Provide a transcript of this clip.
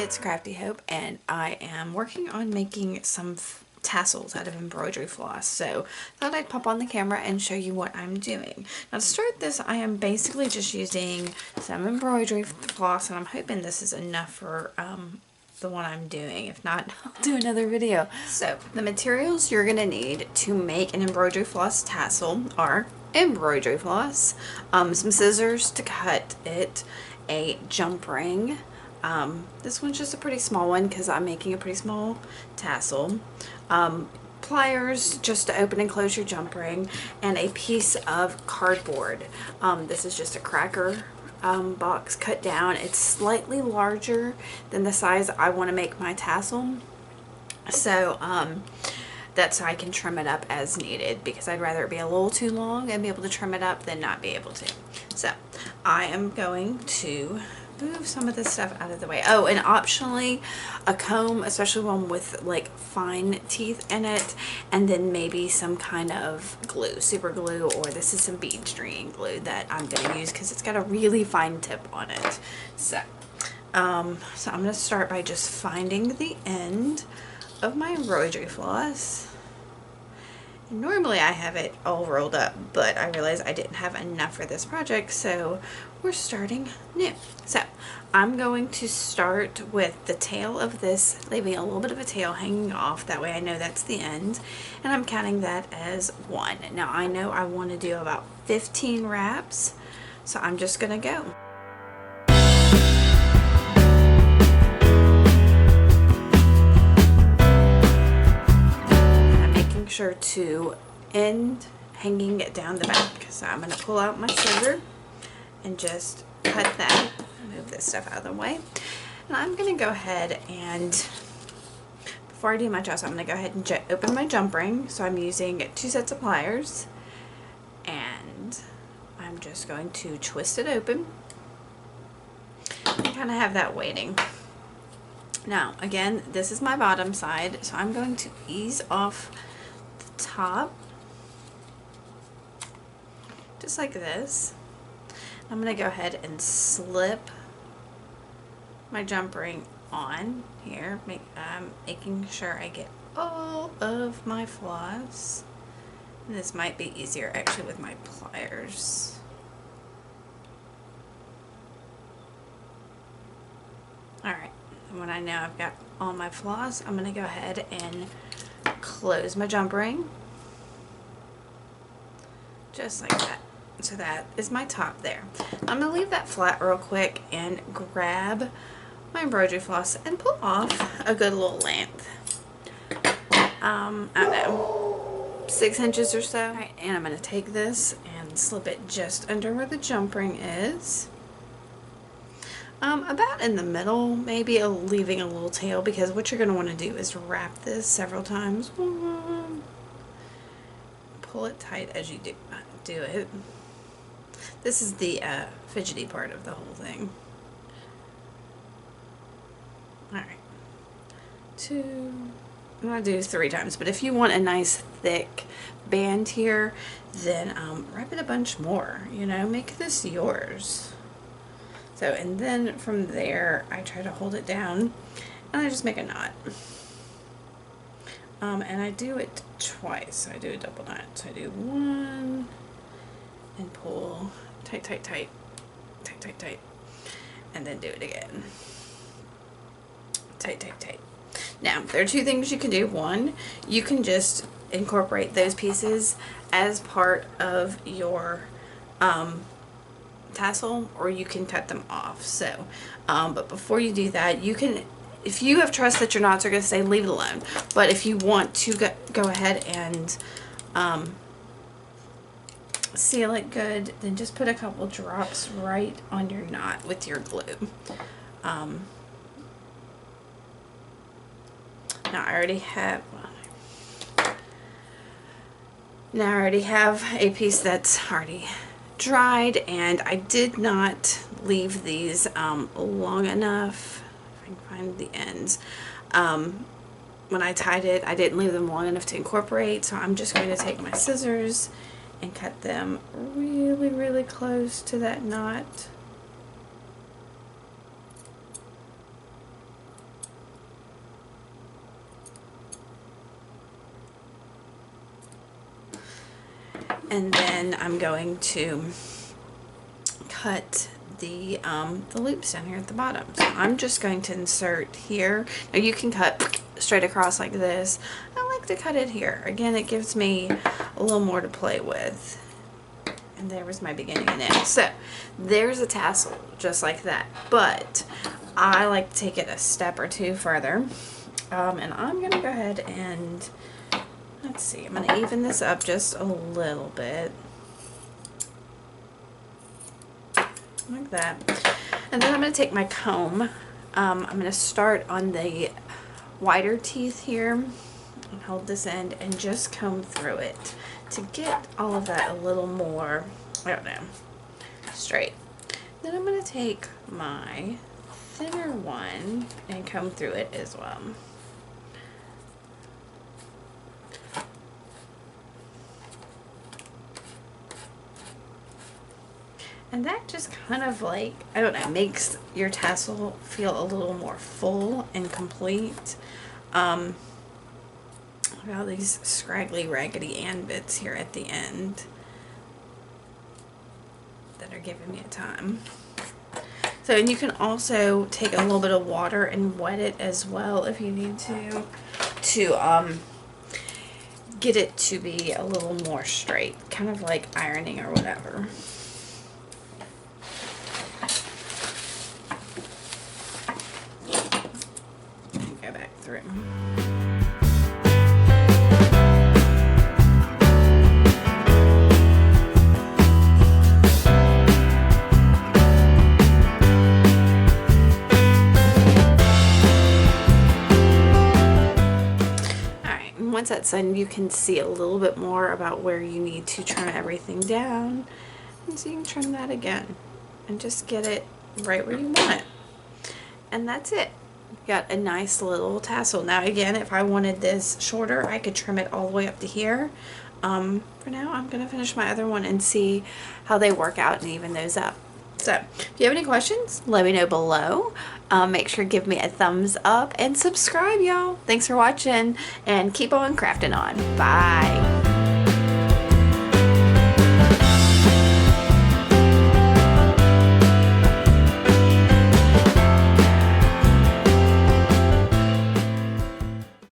it's Crafty Hope, and I am working on making some tassels out of embroidery floss. So thought I'd pop on the camera and show you what I'm doing. Now to start this, I am basically just using some embroidery floss, and I'm hoping this is enough for the one I'm doing. If not, I'll do another video. So the materials you're gonna need to make an embroidery floss tassel are embroidery floss, some scissors to cut it, a jump ring. This one's just a pretty small one because I'm making a pretty small tassel. Pliers just to open and close your jump ring, and a piece of cardboard. This is just a cracker box cut down. It's slightly larger than the size I want to make my tassel. So that's how I can trim it up as needed, because I'd rather it be a little too long and be able to trim it up than not be able to. So I am going to move some of this stuff out of the way. Oh, and optionally a comb, especially one with like fine teeth in it, and then maybe some kind of glue, super glue, or this is some bead string glue that I'm going to use because it's got a really fine tip on it. So I'm going to start by just finding the end of my embroidery floss. Normally I have it all rolled up, but I realized I didn't have enough for this project, so we're starting new. So I'm going to start with the tail of this, leaving a little bit of a tail hanging off. That way I know that's the end, and I'm counting that as 1. Now I know I want to do about 15 wraps, so I'm just gonna go. Sure to end hanging it down the back. So I'm going to pull out my scissor and just cut that. Move this stuff out of the way. And I'm going to go ahead and, before I do much else, I'm going to go ahead and open my jump ring. So I'm using 2 sets of pliers, and I'm just going to twist it open and kind of have that waiting. Now again, this is my bottom side, so I'm going to ease off top just like this. I'm going to go ahead and slip my jump ring on here, making sure I get all of my floss. And this might be easier actually with my pliers. Alright, and when I know I've got all my floss, I'm going to go ahead and close my jump ring just like that. So that is my top there. I'm going to leave that flat real quick and grab my embroidery floss and pull off a good little length. I don't know, 6 inches or so. Right, and I'm going to take this and slip it just under where the jump ring is. About in the middle, maybe leaving a little tail, because what you're going to want to do is wrap this several times. Pull it tight as you do it. This is the fidgety part of the whole thing. Alright. 2. I'm going to do 3 times, but if you want a nice thick band here, then wrap it a bunch more. You know, make this yours. So, and then from there, I try to hold it down, and I just make a knot. And I do it twice. I do a double knot. So I do 1 and pull tight, tight, tight, tight, tight, tight, and then do it again. Tight, tight, tight. Now, there are 2 things you can do. 1, you can just incorporate those pieces as part of your tassel, or you can cut them off. So but before you do that, you can, if you have trust that your knots are going to stay, leave it alone. But if you want to go ahead and seal it good, then just put a couple drops right on your knot with your glue. Now I already have a piece that's already dried, and I did not leave these long enough. If I can find the ends. When I tied it, I didn't leave them long enough to incorporate, so I'm just going to take my scissors and cut them really, really close to that knot. And then I'm going to cut the loops down here at the bottom. So I'm just going to insert here. Now you can cut straight across like this. I like to cut it here. Again, it gives me a little more to play with. And there was my beginning and end. So there's a tassel just like that. But I like to take it a step or two further. And I'm going to go ahead and, let's see, I'm going to even this up just a little bit. Like that. And then I'm going to take my comb. I'm going to start on the wider teeth here and hold this end and just comb through it to get all of that a little more, I don't know, straight. Then I'm going to take my thinner one and comb through it as well. And that just kind of like, I don't know, makes your tassel feel a little more full and complete. Look at all these scraggly, raggedy end bits here at the end that are giving me a time. So, and you can also take a little bit of water and wet it as well if you need to get it to be a little more straight, kind of like ironing or whatever. Go back through. Once that's done, you can see a little bit more about where you need to trim everything down, and so you can trim that again and just get it right where you want it. And that's it. You've got a nice little tassel. Now again, if I wanted this shorter, I could trim it all the way up to here. For now, I'm gonna finish my other one and see how they work out and even those up. So, if you have any questions, let me know below. Make sure to give me a thumbs up and subscribe, y'all. Thanks for watching, and keep on crafting on. Bye.